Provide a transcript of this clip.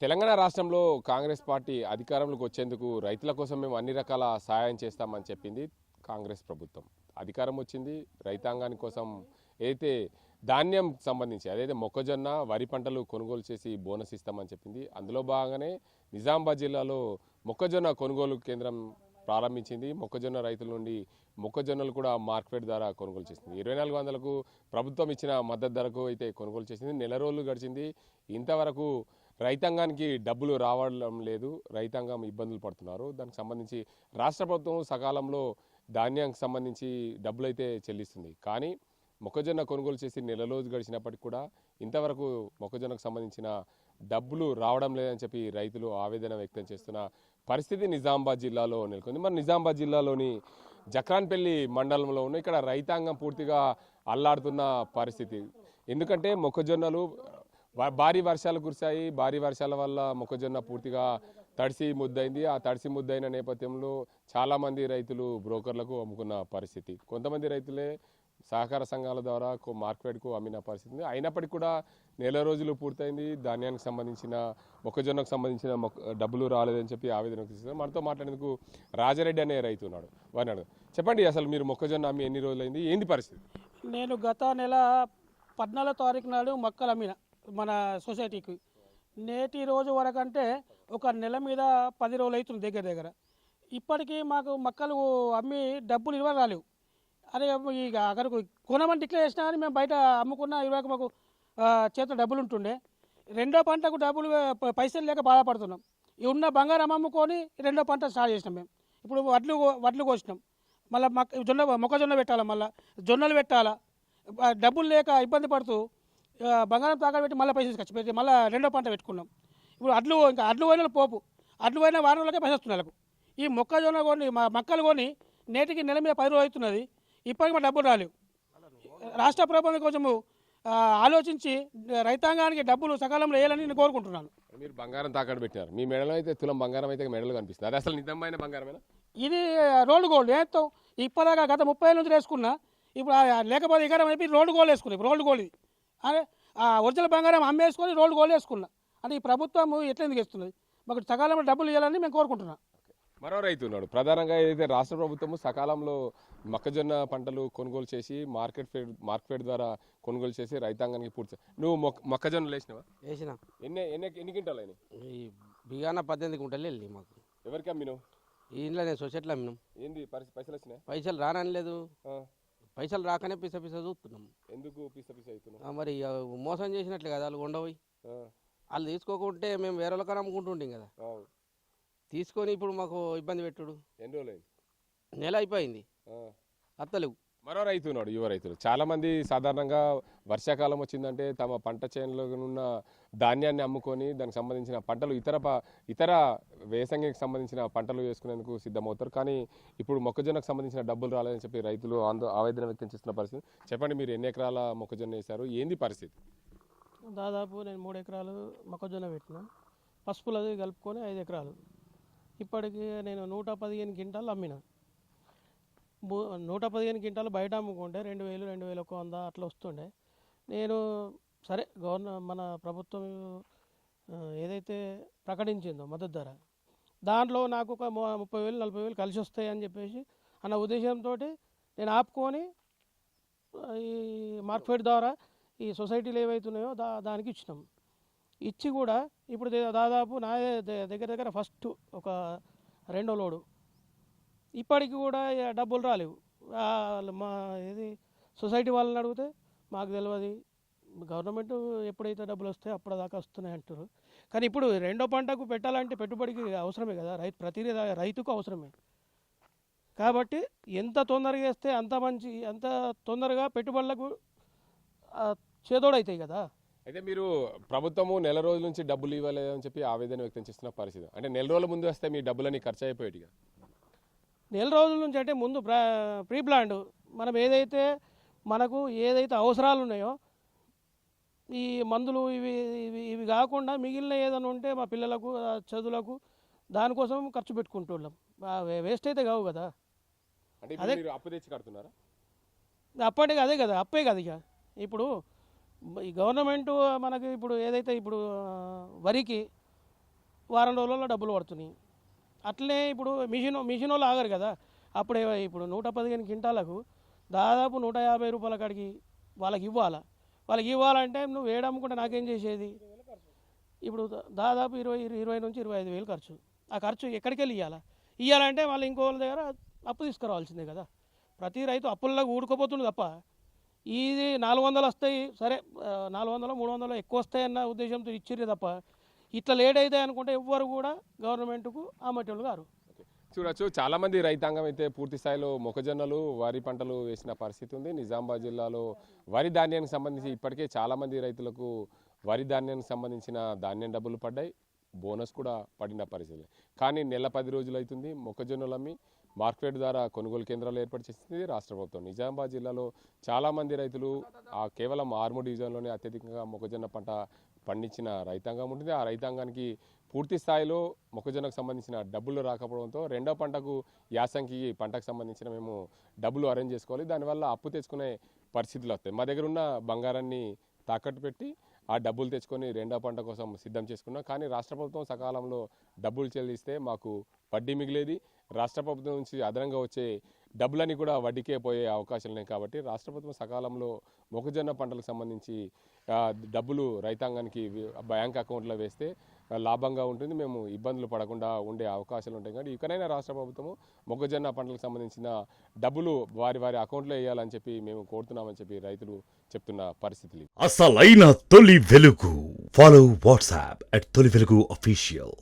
తెలంగాణ రాష్ట్రంలో కాంగ్రెస్ పార్టీ అధికారంలోకి వచ్చేందుకు రైతుల కోసం మేము అన్ని రకాల సహాయం చేస్తామని చెప్పింది కాంగ్రెస్ ప్రభుత్వం. అధికారం వచ్చింది రైతాంగాని కోసం ఏదైతే ధాన్యం సంబంధించి అదైతే మొక్కజొన్న వరి పంటలు కొనుగోలు చేసి బోనస్ ఇస్తామని చెప్పింది. అందులో భాగంగానే నిజామాబాద్ జిల్లాలో మొక్కజొన్న కొనుగోలు కేంద్రం ప్రారంభించింది. మొక్కజొన్న రైతుల నుండి మొక్కజొన్నలు కూడా మార్కెట్ ద్వారా కొనుగోలు చేసింది. 2400కు ప్రభుత్వం ఇచ్చిన మద్దతు ధరకు అయితే కొనుగోలు చేసింది. నెల రోజులు గడిచింది. ఇంతవరకు రైతాంగానికి డబ్బులు రావడం లేదు. రైతాంగం ఇబ్బందులు పడుతున్నారు. దానికి సంబంధించి రాష్ట్ర ప్రభుత్వం సకాలంలో ధాన్యానికి సంబంధించి డబ్బులు అయితే చెల్లిస్తుంది. కానీ మొక్కజొన్న కొనుగోలు చేసి నెల రోజు గడిచినప్పటికీ కూడా ఇంతవరకు మొక్కజొన్నకు సంబంధించిన డబ్బులు రావడం లేదని చెప్పి రైతులు ఆవేదన వ్యక్తం చేస్తున్న పరిస్థితి నిజామాబాద్ జిల్లాలో నెలకొంది. మరి నిజామాబాద్ జిల్లాలోని జక్రాన్పల్లి మండలంలో ఉన్న ఇక్కడ రైతాంగం పూర్తిగా అల్లాడుతున్న పరిస్థితి. ఎందుకంటే మొక్కజొన్నలు భారీ వర్షాలు కురిశాయి. భారీ వర్షాల వల్ల మొక్కజొన్న పూర్తిగా తడిసి ముద్దయింది. ఆ తడిసి ముద్దయిన నేపథ్యంలో చాలామంది రైతులు బ్రోకర్లకు అమ్ముకున్న పరిస్థితి. కొంతమంది రైతులే సహకార సంఘాల ద్వారా మార్కెట్కు అమ్మిన పరిస్థితి. అయినప్పటికీ కూడా నెల రోజులు పూర్తయింది. ధాన్యానికి సంబంధించిన మొక్కజొన్నకు సంబంధించిన డబ్బులు రాలేదని చెప్పి ఆవేదన వ్యక్తిస్తున్నారు. మనతో మాట్లాడేందుకు రాజారెడ్డి అనే రైతు ఉన్నాడు. వారిని చెప్పండి, అసలు మీరు మొక్కజొన్న అమ్మి ఎన్ని రోజులైంది, ఏంది పరిస్థితి? నేను గత నెల 14వ తారీఖు నాడు మొక్కలు అమ్మిన మన సొసైటీకి. నేటి రోజు వరకు అంటే ఒక నెల మీద 10 రోజులు అవుతుంది దగ్గర. ఇప్పటికీ మాకు మొక్కలు అమ్మి డబ్బులు ఇవ్వ రాలేవు. అరే ఇక అక్కడికి కొనమని డిక్లేర్ చేసినా కానీ మేము బయట అమ్ముకున్న ఇరవైకి మాకు చేతిలో డబ్బులు ఉంటుండే. రెండో పంటకు డబ్బులు పైసలు లేక బాధపడుతున్నాం. ఉన్న బంగారం అమ్ముకొని రెండో పంట స్టార్ట్ చేసినాం మేము. ఇప్పుడు వడ్లు కోసినాం. మళ్ళీ మొక్కజొన్న పెట్టాలా, మళ్ళీ జొన్నలు పెట్టాలా, డబ్బులు లేక ఇబ్బంది పడుతూ బంగారం తాకట్టు పెట్టి మళ్ళీ పైసలు ఖర్చు పెట్టి మళ్ళీ రెండో పంట పెట్టుకున్నాం. ఇప్పుడు అడ్లు పోయిన పోపు, అడ్లు పోయిన వారం రోజులకే పైసలు వస్తున్నాయి. ఈ మొక్కజొన్న కొని మొక్కలు కొని నేటికి నెల మీద 10 రోజులు అవుతున్నది. ఇప్పటికీ మా డబ్బులు రాలేవు. రాష్ట్ర ప్రభుత్వం కొంచెము ఆలోచించి రైతాంగానికి డబ్బులు సకాలంలో వేయాలని నేను కోరుకుంటున్నాను. మీరు బంగారం తాకట్టు పెట్టినారు. మీ మెడలో అయితే తులం బంగారం అయితే మెడలు కనిపిస్తుంది. అది అసలు నిజమైన బంగారమేనా? ఇది రోడ్డు గోల్డ్. ఏంతో ఇప్పటిదాకా గత 30 ఏళ్ళ నుంచి వేసుకున్నా. ఇప్పుడు లేకపోతే ఎకరం అయిపోయి రోడ్డు గోల్డ్ వేసుకున్నా. ఇప్పుడు రోడ్డు గోల్డ్ ఇది అదే ఒరిజినల్ బంగారం అమ్మేసుకొని రోడ్డు గోల్డ్ వేసుకున్నా. అంటే ఈ ప్రభుత్వం ఎట్లా ఎందుకు ఇస్తున్నది? మాకు సకాలంలో డబ్బులు ఇవ్వాలని మేము కోరుకుంటున్నాం. మరో రైతు ఉన్నాడు. ప్రధానంగా ఏదైతే రాష్ట్ర ప్రభుత్వము సకాలంలో మొక్కజొన్న పంటలు కొనుగోలు చేసి మార్కెట్ ద్వారా కొనుగోలు చేసి రైతాంగానికి పూర్తి. నువ్వు మొక్కజొన్నలు వేసినావా? వేసిన ఎన్ని క్వింటాలు అయినాయి? ఈ బిగాన 18 గుంటలు వెళ్ళి మాకు. ఎవరికి అమ్మినావు? ఈ ఇంట్లో నేను సొసైటీలో అమ్మినాం. ఏంది పైసలు వచ్చినాయి? పైసలు రానని లేదు. పైసలు రాకనే పిస చూస్తున్నాం. ఎందుకు పిస అవుతున్నాం? మరి మోసం చేసినట్లే కదా వాళ్ళు ఉండవు. వాళ్ళు తీసుకోకుంటే మేము వేరే వాళ్ళకన్నా అమ్ముకుంటుంటాం కదా. తీసుకొని ఇప్పుడు మాకు ఇబ్బంది పెట్టుడు. ఎన్ని రోజులు అయింది? నెల అయిపోయింది. అత్తలేవు. మరో రైతు ఉన్నాడు, యువ రైతులు. చాలామంది సాధారణంగా వర్షాకాలం వచ్చిందంటే తమ పంట చేనులో ఉన్న ధాన్యాన్ని అమ్ముకొని దానికి సంబంధించిన పంటలు ఇతర వేసంగికి సంబంధించిన పంటలు వేసుకునేందుకు సిద్ధమవుతారు. కానీ ఇప్పుడు మొక్కజొన్నకు సంబంధించిన డబ్బులు రాలేదని చెప్పి రైతులు ఆవేదన వ్యక్తం చేస్తున్న పరిస్థితి. చెప్పండి, మీరు ఎన్ని ఎకరాల మొక్కజొన్న వేశారు, ఏంది పరిస్థితి? దాదాపు నేను 3 ఎకరాలు మొక్కజొన్న పెట్టిన. పసుపులది కలుపుకొని 5 ఎకరాలు. ఇప్పటికి నేను 115 క్వింటాలు అమ్మిన. 115 క్వింటాలు బయట అమ్ముకుంటే 2000, 2100 అట్లా వస్తుండే. నేను సరే మన ప్రభుత్వం ఏదైతే ప్రకటించిందో మద్దతు ధర, దాంట్లో నాకు ఒక 30,000, 40,000 కలిసి వస్తాయని చెప్పేసి అన్న ఉద్దేశంతో నేను ఆపుకొని ఈ మార్కెట్ ద్వారా ఈ సొసైటీలు ఏవైతున్నాయో దానికి ఇచ్చినాం. ఇచ్చి కూడా ఇప్పుడు దాదాపు నా దగ్గర ఫస్ట్ ఒక 2వ లోడు. ఇప్పటికి కూడా డబ్బులు రాలేవు. మా ఏది సొసైటీ వాళ్ళని అడిగితే మాకు తెలియదు, గవర్నమెంట్ ఎప్పుడైతే డబ్బులు వస్తాయో అప్పటిదాకా వస్తున్నాయి అంటారు. కానీ ఇప్పుడు రెండో పంటకు పెట్టాలంటే పెట్టుబడికి అవసరమే కదా, ప్రతి రైతుకు అవసరమే. కాబట్టి ఎంత తొందరగా వేస్తే అంత తొందరగా పెట్టుబడులకు చేదోడవుతాయి కదా. అయితే మీరు ప్రభుత్వము నెల రోజుల నుంచి డబ్బులు ఇవ్వలేదని చెప్పి ఆవేదన వ్యక్తం చేస్తున్న పరిస్థితి. అంటే నెల రోజుల ముందు వస్తే మీ డబ్బులని ఖర్చు అయిపోయేటిగా. నెల రోజుల నుంచి అంటే ముందు ప్రీ ప్లాన్డ్ మనం మనకు ఏదైతే అవసరాలు ఉన్నాయో ఈ మందులు ఇవి కాకుండా మిగిలిన ఏదైనా ఉంటే మా పిల్లలకు చదువులకు దానికోసం ఖర్చు పెట్టుకుంటున్నాం. వేస్ట్ అయితే కావు కదా. అదే అప్పు తెచ్చి కడుతున్నారా? అప్పటికి అదే కదా, అప్పే కదా. ఇక ఇప్పుడు ఈ గవర్నమెంట్ మనకి ఇప్పుడు ఏదైతే ఇప్పుడు వరికి వారం రోజుల్లో డబ్బులు పడుతున్నాయి. అట్లనే ఇప్పుడు మిషన్ వాళ్ళు ఆగరు కదా. అప్పుడే ఇప్పుడు 115 క్వింటాలకు దాదాపు 150 రూపాయల కాడికి వాళ్ళకి ఇవ్వాలంటే నువ్వు వేయడమ్ముకుంటే నాకేం చేసేది. ఇప్పుడు దాదాపు 20 నుంచి 25 వేలు ఖర్చు. ఆ ఖర్చు ఎక్కడికి వెళ్ళి ఇవ్వాలంటే వాళ్ళు ఇంకో వాళ్ళ దగ్గర అప్పు తీసుకురావాల్సిందే కదా. ప్రతి రైతు అప్పుల్లో ఊడుకోపోతుంది తప్ప ఇది 400 వస్తాయి సరే, 400 300 ఎక్కువ వస్తాయన్న ఉద్దేశంతో ఇచ్చిర్రు తప్ప ఇట్లా లేట్ అవుతాయి అనుకుంటే ఎవ్వరు కూడా గవర్నమెంట్కు ఆమటోళ్ళు గారు. చూడొచ్చు చాలామంది రైతాంగం అయితే పూర్తి స్థాయిలో మొక్కజొన్నలు వరి పంటలు వేసిన పరిస్థితి ఉంది. నిజామాబాద్ జిల్లాలో వరి ధాన్యానికి సంబంధించి ఇప్పటికే చాలామంది రైతులకు వరి ధాన్యానికి సంబంధించిన ధాన్యం డబ్బులు పడ్డాయి, బోనస్ కూడా పడిన పరిస్థితి. కానీ నెల 10 రోజులు అవుతుంది మొక్కజొన్నలు అమ్మి మార్కెట్ ద్వారా కొనుగోలు కేంద్రాలు ఏర్పాటు చేసింది రాష్ట్ర ప్రభుత్వం. నిజామాబాద్ జిల్లాలో చాలామంది రైతులు కేవలం ఆర్మూర్ డివిజన్లోనే అత్యధికంగా మొక్కజొన్న పంట పండించిన రైతాంగం ఉంటుంది. ఆ రైతాంగానికి పూర్తి స్థాయిలో మొక్కజొన్నకు సంబంధించిన డబ్బులు రాకపోవడంతో రెండో పంటకు యాసంగి పంటకు సంబంధించిన మేము డబ్బులు అరేంజ్ చేసుకోవాలి. దానివల్ల అప్పు తెచ్చుకునే పరిస్థితులు వస్తాయి. మా దగ్గర ఉన్న బంగారాన్ని తాకట్టు పెట్టి ఆ డబ్బులు తెచ్చుకొని రెండో పంట కోసం సిద్ధం చేసుకున్నాం. కానీ రాష్ట్ర ప్రభుత్వం సకాలంలో డబ్బులు చెల్లిస్తే మాకు వడ్డీ మిగిలేది. రాష్ట్ర ప్రభుత్వం నుంచి అదనంగా వచ్చే డబ్బులని కూడా వడ్డీకే పోయే అవకాశాలు ఉన్నాయి. కాబట్టి రాష్ట్ర ప్రభుత్వం సకాలంలో మొక్కజొన్న పంటలకు సంబంధించి డబ్బులు రైతాంగానికి బ్యాంక్ అకౌంట్లో వేస్తే లాభంగా ఉంటుంది. మేము ఇబ్బందులు పడకుండా ఉండే అవకాశాలు ఉంటాయి. కానీ ఇకనైనా రాష్ట్ర ప్రభుత్వము మొక్కజొన్న పంటలకు సంబంధించిన డబ్బులు వారి వారి అకౌంట్లో వేయాలని చెప్పి మేము కోరుతున్నామని చెప్పి రైతులు చెప్తున్న పరిస్థితులు. అసలైన తొలి వెలుగు. ఫాలో వాట్సాప్ @తొలి వెలుగు official.